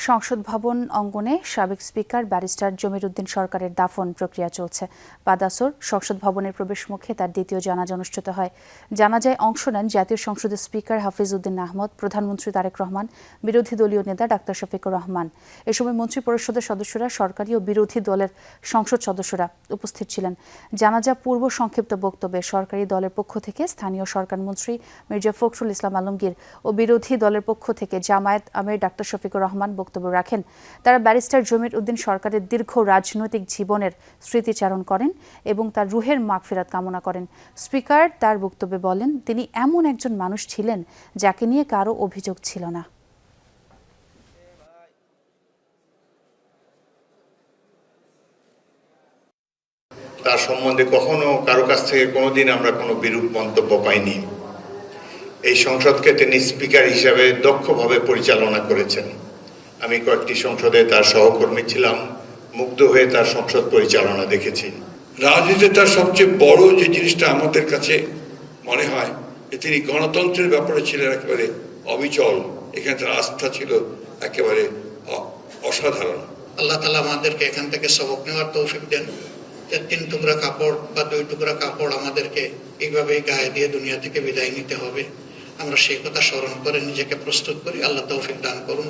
সংসদ ভবন অঙ্গনে সাবেক স্পিকার ব্যারিস্টার জমির উদ্দিন সরকারের দাফন প্রক্রিয়া চলছে। বাদ আসর সংসদ ভবনের প্রবেশমুখে তার দ্বিতীয় জানাজা অনুষ্ঠিত হয়। জানাজায় অংশ নেন জাতীয় সংসদের স্পিকার হাফিজ উদ্দিন আহমদ, প্রধানমন্ত্রী তারেক রহমান, বিরোধী দলীয় নেতা ডাক্তার শফিকুর রহমান। এ সময় মন্ত্রী পরিষদের সদস্যরা, সরকারি ও বিরোধী দলের সংসদ সদস্যরা উপস্থিত ছিলেন। জানাজা পূর্ব সংক্ষিপ্ত বক্তব্যে সরকারি দলের পক্ষ থেকে স্থানীয় সরকার মন্ত্রী মির্জা ফখরুল ইসলাম আলমগীর ও বিরোধী দলের পক্ষ থেকে জামায়াত আমির ডাক্তার শফিকুর রহমান বক্তব্য রাখেন। তারা ব্যারিস্টার জমির উদ্দিন সরকারের দীর্ঘ রাজনৈতিক জীবনের স্মৃতিচারণ করেন এবং তার রুহের মাগফিরাত কামনা করেন। স্পিকার তার বক্তব্যে বলেন, তিনি এমন একজন মানুষ ছিলেন যাকে নিয়ে কারো অভিযোগ ছিল না। তার সম্বন্ধে কখনো কারো কাছ থেকে কোনোদিন আমরা কোনো বিরূপ মন্তব্য পাইনি। এই সংসদকে তিনি স্পিকার হিসাবে দক্ষভাবে পরিচালনা করেছেন। আমি কয়েকটি সংসদে তার সহকর্মী ছিলাম, মুগ্ধ হয়ে তার সংসদ পরিচালনা দেখেছি। রাজনীতিতে তার সবচেয়ে বড় যে জিনিসটা আমাদের কাছে মনে হয় যে তিনি গণতন্ত্রের ব্যাপারে ছিলেন একেবারে অবিচল। এখানে তার আস্থা ছিল একেবারে অসাধারণ। আল্লাহ তাআলা আমাদেরকে এখান থেকে সবক নেওয়ার তৌফিক দেন। যে 3 টুকরা কাপড় বা 2 টুকরা কাপড় আমাদেরকে এইভাবেই গায়ে দিয়ে দুনিয়া থেকে বিদায় নিতে হবে। আমরা সেই কথা স্মরণ করে নিজেকে প্রস্তুত করি। আল্লাহ তৌফিক দান করুন।